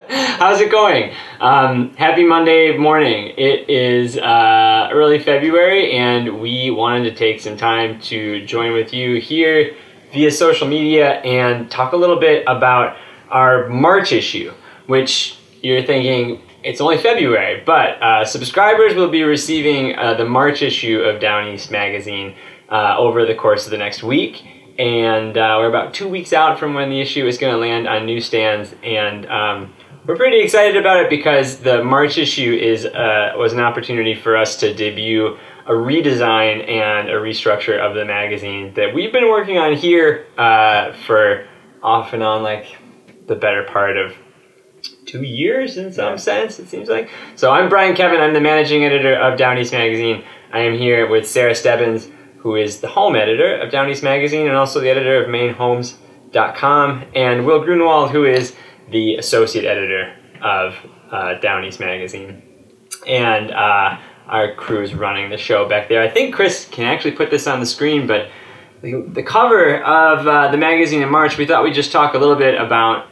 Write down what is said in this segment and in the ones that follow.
How's it going? Happy Monday morning. It is early February and we wanted to take some time to join with you here via social media and talk a little bit about our March issue, which you're thinking it's only February, but subscribers will be receiving the March issue of Down East Magazine over the course of the next week. And we're about 2 weeks out from when the issue is going to land on newsstands, and we're pretty excited about it because the March issue was an opportunity for us to debut a redesign and a restructure of the magazine that we've been working on here for off and on like the better part of 2 years in some sense, it seems like. So I'm Brian Kevin, I'm the managing editor of Down East Magazine. I am here with Sarah Stebbins, who is the home editor of Down East Magazine and also the editor of mainhomes.com, and Will Grunewald, who is the associate editor of Down East Magazine. And our crew is running the show back there. I think Chris can actually put this on the screen, but the cover of the magazine in March, we thought we'd just talk a little bit about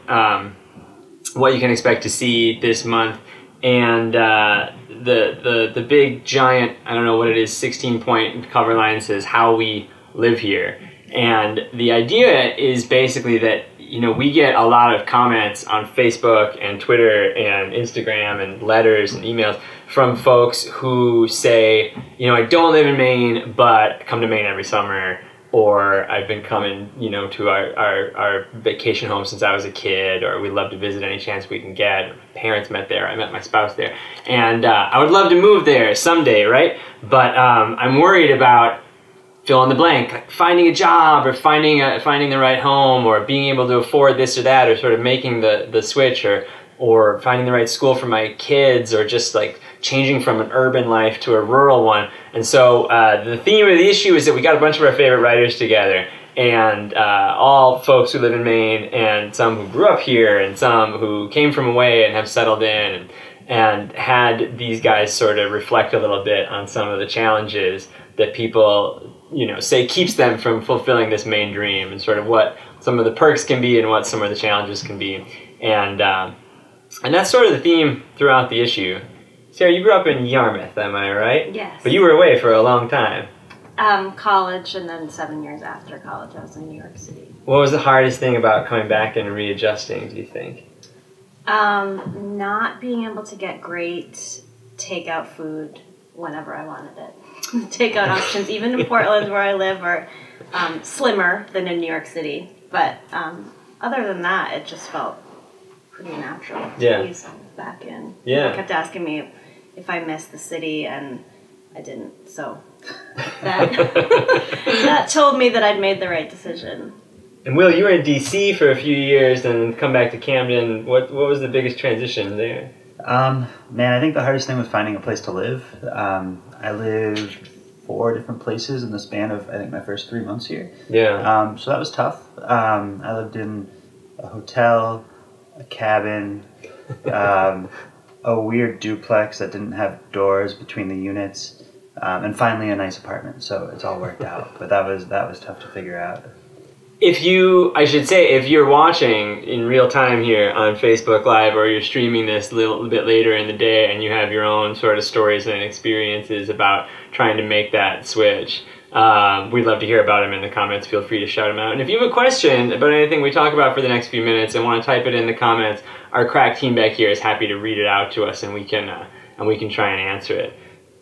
what you can expect to see this month. And the big giant, I don't know what it is, 16-point cover line says "How We Live Here." And the idea is basically that, you know, we get a lot of comments on Facebook and Twitter and Instagram and letters and emails from folks who say, you know, I don't live in Maine, but I come to Maine every summer, or I've been coming, you know, to our vacation home since I was a kid, or we love to visit any chance we can get. My parents met there, I met my spouse there, and I would love to move there someday, right? But I'm worried about fill in the blank, like finding a job or finding the right home or being able to afford this or that, or sort of making the switch, or finding the right school for my kids, or just like changing from an urban life to a rural one. And so the theme of the issue is that we got a bunch of our favorite writers together, and all folks who live in Maine, and some who grew up here, and some who came from away and have settled in, and had these guys sort of reflect a little bit on some of the challenges that people, you know, say keeps them from fulfilling this Maine dream, and sort of what some of the perks can be and what some of the challenges can be. And that's sort of the theme throughout the issue. Sarah, you grew up in Yarmouth, am I right? Yes. But you were away for a long time. College, and then 7 years after college, I was in New York City. What was the hardest thing about coming back and readjusting, do you think? Not being able to get great takeout food whenever I wanted it. Takeout options, even in Portland where I live, are slimmer than in New York City. But other than that, it just felt pretty natural to ease back in. Yeah. People kept asking me if I missed the city, and I didn't. So that told me that I'd made the right decision. And Will, you were in D.C. for a few years and come back to Camden. What was the biggest transition there? Man, I think the hardest thing was finding a place to live. I lived 4 different places in the span of, I think, my first 3 months here. Yeah. So that was tough. I lived in a hotel, a cabin, a weird duplex that didn't have doors between the units, and finally a nice apartment. So it's all worked out, but that was tough to figure out. If you're watching in real time here on Facebook Live, or you're streaming this a little bit later in the day, and you have your own sort of stories and experiences about trying to make that switch, we'd love to hear about them in the comments. Feel free to shout them out. And if you have a question about anything we talk about for the next few minutes and want to type it in the comments, our crack team back here is happy to read it out to us, and we can try and answer it.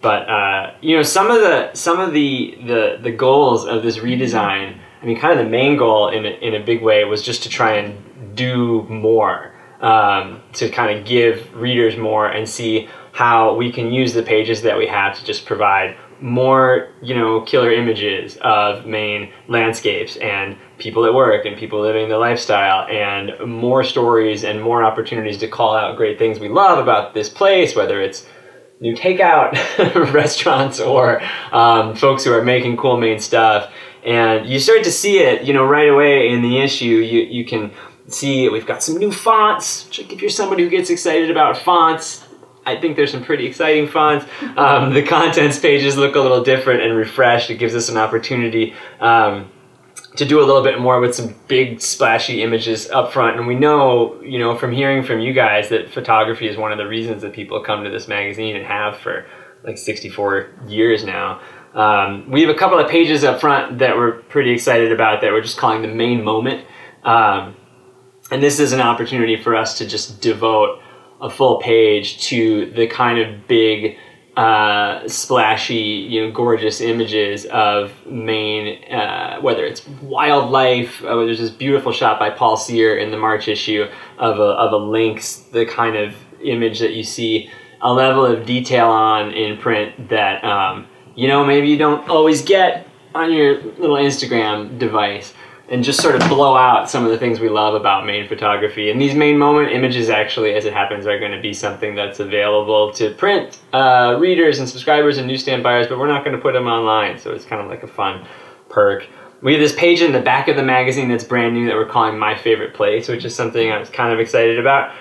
But you know, some of the goals of this redesign, I mean, kind of the main goal in a big way was just to try and do more, to kind of give readers more and see how we can use the pages that we have to just provide more, you know, killer images of Maine landscapes and people at work and people living the lifestyle, and more stories and more opportunities to call out great things we love about this place, whether it's new takeout restaurants or folks who are making cool Maine stuff. And you start to see it, you know, right away in the issue. You can see we've got some new fonts, which, if you're somebody who gets excited about fonts, I think there's some pretty exciting fonts. The contents pages look a little different and refreshed. It gives us an opportunity to to do a little bit more with some big splashy images up front. And we know, from hearing from you guys that photography is one of the reasons that people come to this magazine and have for like 64 years now. We have a couple of pages up front that we're pretty excited about that we're just calling the main moment. And this is an opportunity for us to just devote a full page to the kind of big, splashy, gorgeous images of Maine, whether it's wildlife. There's this beautiful shot by Paul Sear in the March issue of a lynx, the kind of image that you see a level of detail on in print that, maybe you don't always get on your little Instagram device, and just sort of blow out some of the things we love about Maine photography. And these Maine moment images actually, as it happens, are going to be something that's available to print readers and subscribers and newsstand buyers, but we're not going to put them online, so it's kind of like a fun perk. We have this page in the back of the magazine that's brand new that we're calling My Favorite Place, which is something I was kind of excited about.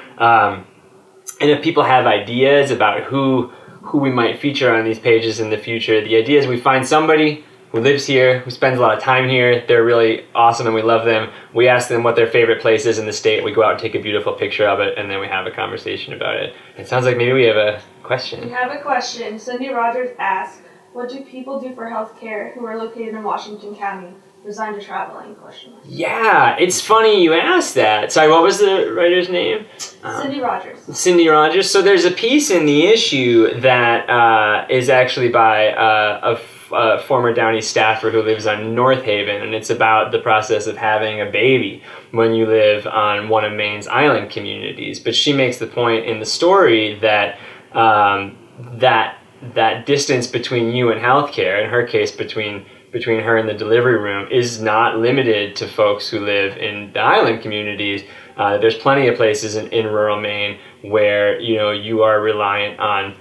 And if people have ideas about who we might feature on these pages in the future, the idea is we find somebody who lives here, who spends a lot of time here. They're really awesome and we love them. We ask them what their favorite place is in the state. We go out and take a beautiful picture of it, and then we have a conversation about it. It sounds like maybe we have a question. We have a question. Cindy Rogers asks, what do people do for healthcare who are located in Washington County? Resigned to traveling? Yeah, it's funny you asked that. Sorry, what was the writer's name? Cindy Rogers. Cindy Rogers. So there's a piece in the issue that is actually by a former Downey staffer who lives on North Haven, and it's about the process of having a baby when you live on one of Maine's island communities. But she makes the point in the story that that distance between you and healthcare, in her case between her and the delivery room, is not limited to folks who live in the island communities. There's plenty of places in rural Maine where you are reliant on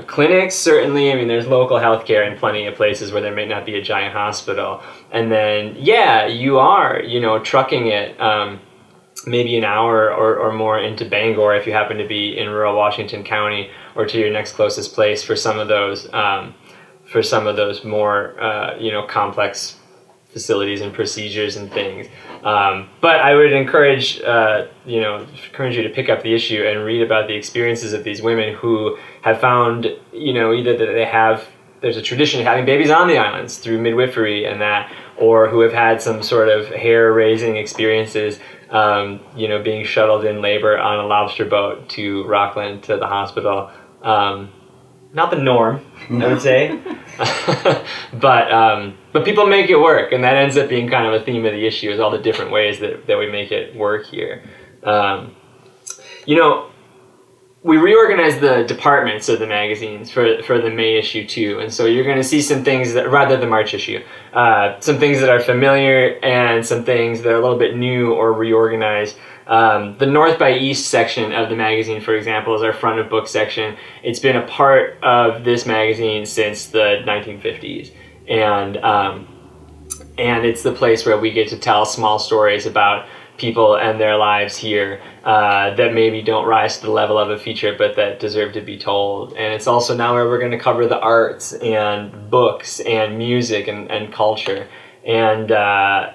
clinics, certainly. I mean, there's local healthcare in plenty of places where there may not be a giant hospital. And then, you are, trucking it maybe an hour or more into Bangor if you happen to be in rural Washington County, or to your next closest place for some of those more, complex facilities and procedures and things. But I would encourage you to pick up the issue and read about the experiences of these women who have found, either that there's a tradition of having babies on the islands through midwifery and that, or who have had some sort of hair-raising experiences, being shuttled in labor on a lobster boat to Rockland to the hospital. Not the norm, I would say, but people make it work, and that ends up being kind of a theme of the issue, is all the different ways that we make it work here. We reorganized the departments of the magazines for the May issue too, and so you're going to see some things that, rather the March issue, some things that are familiar and some things that are a little bit new or reorganized. The North by East section of the magazine, for example, is our front of book section. It's been a part of this magazine since the 1950s, and it's the place where we get to tell small stories about people and their lives here that maybe don't rise to the level of a feature, but that deserve to be told. And it's also now where we're going to cover the arts and books and music and culture. And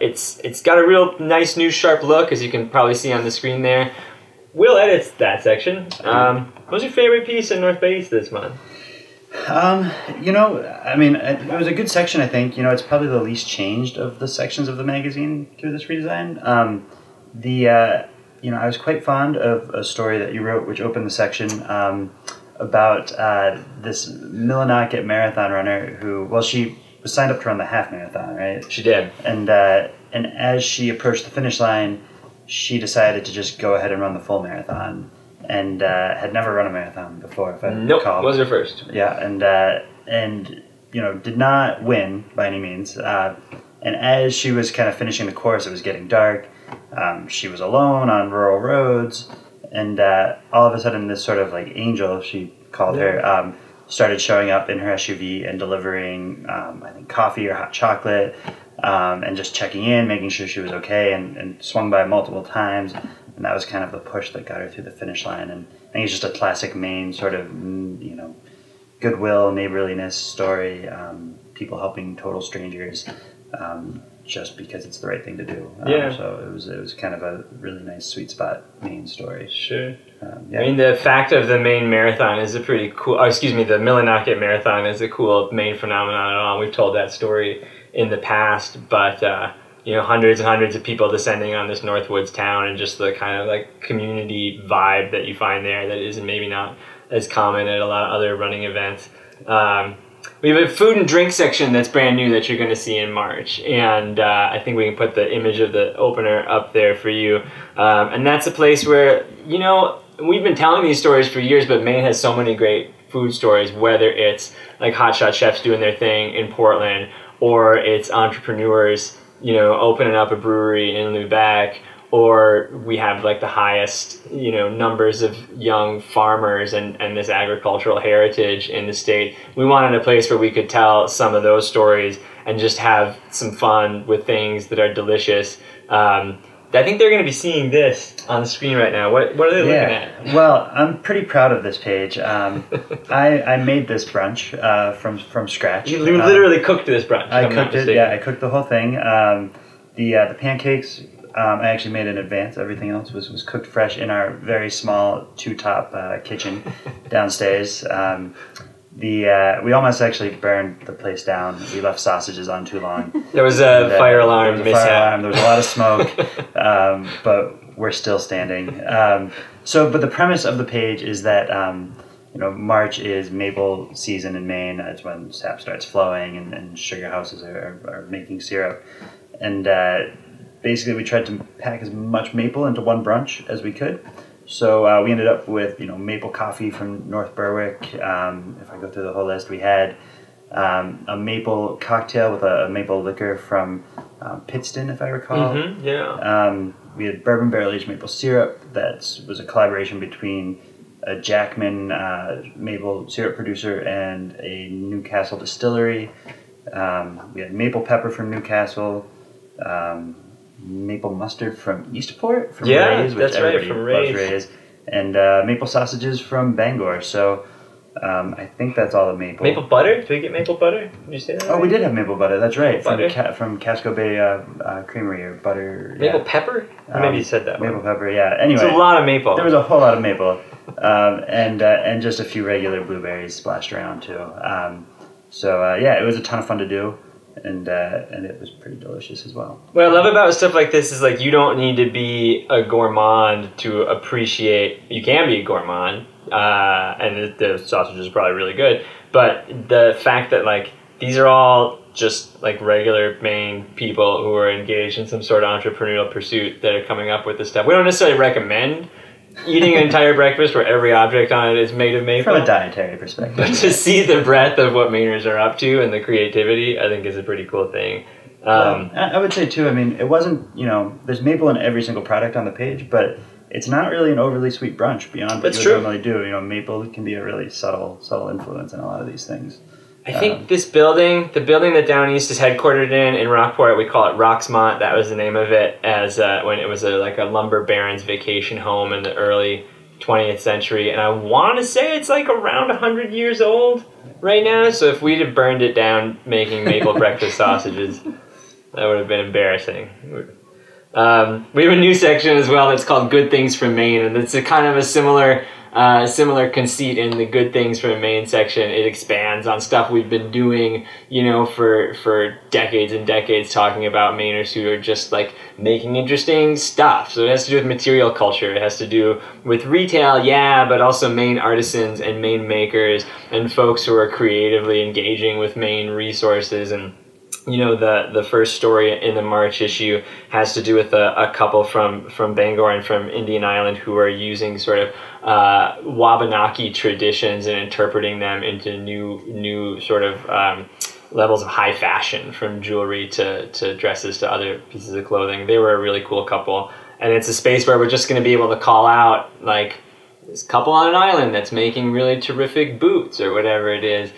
it's got a real nice, new, sharp look, as you can probably see on the screen there. Will edits that section. What was your favorite piece in North by East this month? It was a good section, I think. It's probably the least changed of the sections of the magazine through this redesign. I was quite fond of a story that you wrote, which opened the section, about this Millinocket marathon runner who, she was signed up to run the half marathon, right? She did. And as she approached the finish line, she decided to just go ahead and run the full marathon, and had never run a marathon before, if I recall. Nope, was her first. Yeah, and did not win by any means. And as she was kind of finishing the course, it was getting dark. She was alone on rural roads, and all of a sudden, this sort of like angel, she called her, started showing up in her SUV and delivering, I think, coffee or hot chocolate, and just checking in, making sure she was okay, and swung by multiple times. And that was kind of the push that got her through the finish line. And I think it's just a classic Maine sort of, goodwill, neighborliness story, people helping total strangers, just because it's the right thing to do. Yeah. So it was kind of a really nice sweet spot Maine story. Sure. Yeah. I mean, the fact of the Maine Marathon is a pretty cool, the Millinocket Marathon is a cool Maine phenomenon at all. We've told that story in the past, but, hundreds and hundreds of people descending on this Northwoods town and just the kind of like community vibe that you find there that is maybe not as common at a lot of other running events. We have a food and drink section that's brand new that you're going to see in March, and I think we can put the image of the opener up there for you. And that's a place where, we've been telling these stories for years, but Maine has so many great food stories, whether it's like hotshot chefs doing their thing in Portland, or it's entrepreneurs, opening up a brewery in Lubec, or we have like the highest, numbers of young farmers and this agricultural heritage in the state. We wanted a place where we could tell some of those stories and just have some fun with things that are delicious. I think they're going to be seeing this on the screen right now. What are they looking at? Well, I'm pretty proud of this page. I made this brunch from scratch. You literally cooked this brunch. I cooked it. Yeah, I cooked the whole thing. The pancakes I actually made in advance. Everything else was cooked fresh in our very small 2-top kitchen downstairs. We almost actually burned the place down. We left sausages on too long. There was a fire alarm mishap. There was a lot of smoke, but we're still standing. But the premise of the page is that March is maple season in Maine. It's when sap starts flowing and sugar houses are making syrup. And basically, we tried to pack as much maple into one brunch as we could. So we ended up with maple coffee from North Berwick. If I go through the whole list, we had a maple cocktail with a maple liquor from Pittston, if I recall. Mm-hmm, yeah. We had bourbon barrel aged maple syrup. That was a collaboration between a Jackman maple syrup producer and a Newcastle distillery. We had maple pepper from Newcastle. Maple mustard from Eastport, from Ray's, which that's right, everybody from loves Ray's, and maple sausages from Bangor. So I think that's all the maple. Maple butter? Did we get maple butter? Did you say that? Oh, we did have maple butter. That's right, from Casco Bay Creamery or butter. Maple pepper? Maybe you said that. Maple pepper. Yeah. Anyway, it's a lot of maple. There was a whole lot of maple, and just a few regular blueberries splashed around too. It was a ton of fun to do. And it was pretty delicious as well. What I love about stuff like this is like you don't need to be a gourmand to appreciate. You can be a gourmand, and the sausage is probably really good. But the fact that like these are all just like regular Maine people who are engaged in some sort of entrepreneurial pursuit that are coming up with this stuff. We don't necessarily recommend eating an entire breakfast where every object on it is made of maple. From a dietary perspective. But to see the breadth of what Mainers are up to and the creativity, I think is a pretty cool thing. I would say too, I mean, it wasn't, there's maple in every single product on the page, but it's not really an overly sweet brunch beyond what you would normally do. Maple can be a really subtle influence in a lot of these things. I think this building, the building that Down East is headquartered in Rockport, we call it Roxmont. That was the name of it as when it was a lumber baron's vacation home in the early 20th century. And I want to say it's like around 100 years old right now. So if we'd have burned it down making maple breakfast sausages, that would have been embarrassing. We have a new section as well that's called Good Things from Maine, and it's a kind of a similar conceit in the Good Things from Maine section. It expands on stuff we've been doing, for decades and decades, talking about Mainers who are just like making interesting stuff. So it has to do with material culture. It has to do with retail, but also Maine artisans and Maine makers and folks who are creatively engaging with Maine resources. And the first story in the March issue has to do with a couple from Bangor and from Indian Island who are using sort of Wabanaki traditions and interpreting them into new sort of levels of high fashion, from jewelry to dresses to other pieces of clothing. They were a really cool couple, and it's a space where we're just going to be able to call out like this couple on an island that's making really terrific boots or whatever it is.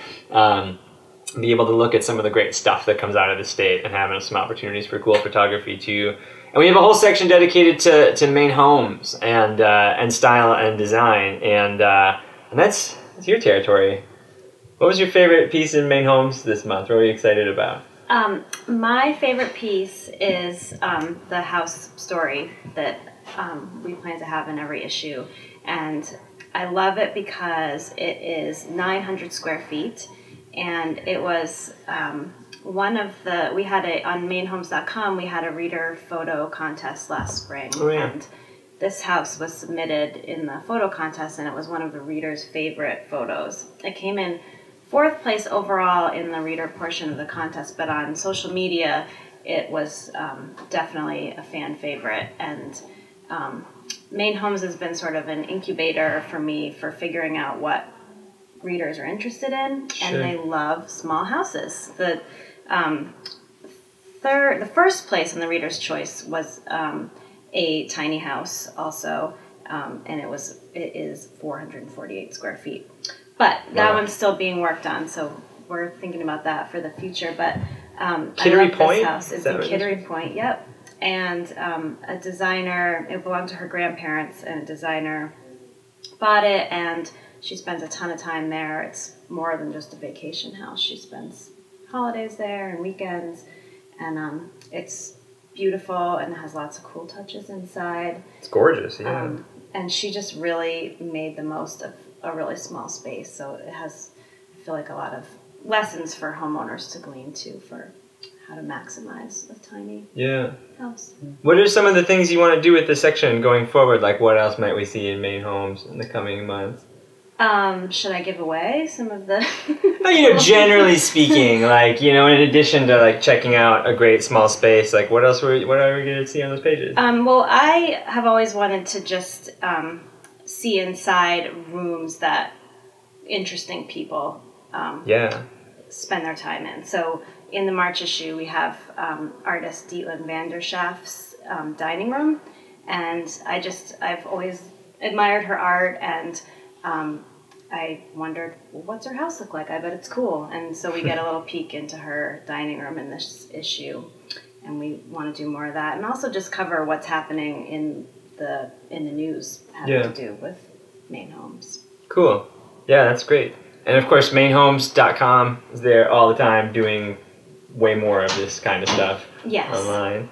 Be able to look at some of the great stuff that comes out of the state and having some opportunities for cool photography too. And we have a whole section dedicated to Maine homes and style and design, and that's your territory. What was your favorite piece in Maine homes this month? What were you excited about? My favorite piece is the house story that we plan to have in every issue. And I love it because it is 900 square feet. And it was on mainhomes.com, we had a reader photo contest last spring. Oh, yeah. And this house was submitted in the photo contest, and it was one of the readers' favorite photos. It came in 4th place overall in the reader portion of the contest, but on social media, it was definitely a fan favorite. And Maine Homes has been sort of an incubator for me for figuring out what readers are interested in, and they love small houses. The first place in the Reader's Choice was a tiny house also, and it is 448 square feet. But that one's still being worked on, so we're thinking about that for the future. But Kittery I love Point? this house. It's in Kittery Point, yep. And a designer, it belonged to her grandparents, and a designer bought it, and she spends a ton of time there. It's more than just a vacation house. She spends holidays there and weekends, and it's beautiful and has lots of cool touches inside. It's gorgeous, yeah. And she just really made the most of a really small space. So it has, I feel like, a lot of lessons for homeowners to glean too for how to maximize a tiny house. What are some of the things you want to do with this section going forward? Like, what else might we see in Maine Homes in the coming months? Should I give away some of the... Generally speaking, like, in addition to, like, checking out a great small space, like, what are we going to see on those pages? Well, I have always wanted to just see inside rooms that interesting people spend their time in. So in the March issue, we have artist Dietland Vanderschaft's dining room, and I've always admired her art, and I wondered, well, what's her house look like? I bet it's cool. And so we get a little peek into her dining room in this issue, and we want to do more of that, and also just cover what's happening in the news having to do with Maine Homes. Cool. Yeah, that's great. And of course, mainhomes.com is there all the time doing way more of this kind of stuff online.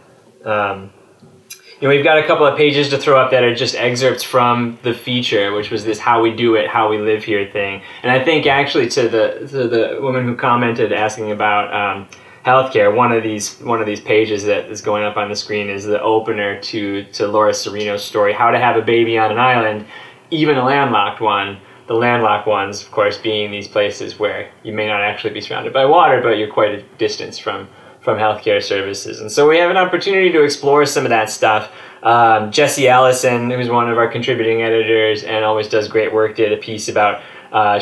We've got a couple of pages to throw up that are just excerpts from the feature, which was this "How We Do It, How We Live Here" thing. And I think actually to the woman who commented asking about healthcare, one of these pages that is going up on the screen is the opener to Laura Serino's story, "How to Have a Baby on an Island, Even a Landlocked One." The landlocked ones, of course, being these places where you may not actually be surrounded by water, but you're quite a distance from healthcare services. And so we have an opportunity to explore some of that stuff. Jessie Allison, who's one of our contributing editors and always does great work, did a piece about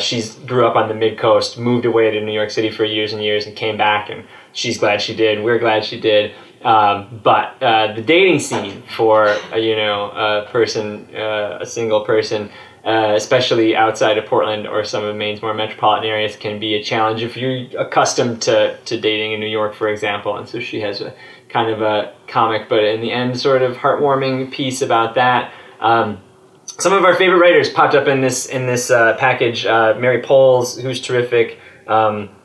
she grew up on the mid-coast, moved away to New York City for years and years, and came back, and she's glad she did. We're glad she did. But the dating scene for a single person, especially outside of Portland or some of Maine's more metropolitan areas, can be a challenge if you're accustomed to dating in New York, for example. And so she has a kind of a comic, but in the end, sort of heartwarming piece about that. Some of our favorite writers popped up in this package. Mary Poles, who's terrific.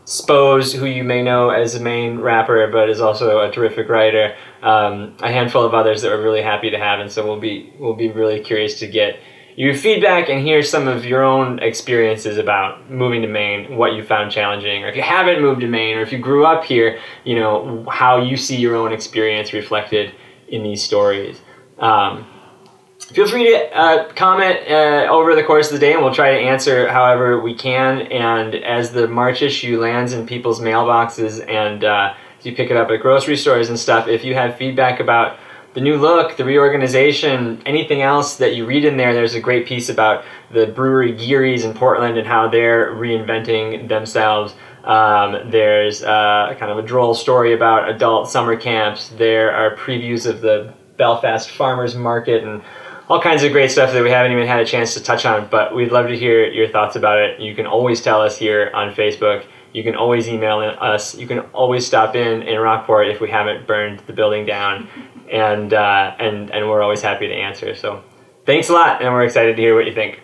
Spose, who you may know as a Maine rapper, but is also a terrific writer. A handful of others that we're really happy to have, and so we'll be really curious to get your feedback and hear some of your own experiences about moving to Maine, what you found challenging, or if you haven't moved to Maine, or if you grew up here, how you see your own experience reflected in these stories. Feel free to comment over the course of the day, and we'll try to answer however we can. And as the March issue lands in people's mailboxes and you pick it up at grocery stores and stuff, if you have feedback about the new look, the reorganization, anything else that you read in there, there's a great piece about the brewery Geary's in Portland and how they're reinventing themselves. There's kind of a droll story about adult summer camps. There are previews of the Belfast Farmers Market and all kinds of great stuff that we haven't even had a chance to touch on, but we'd love to hear your thoughts about it. You can always tell us here on Facebook. You can always email us. You can always stop in Rockport if we haven't burned the building down, and we're always happy to answer. So thanks a lot, and we're excited to hear what you think.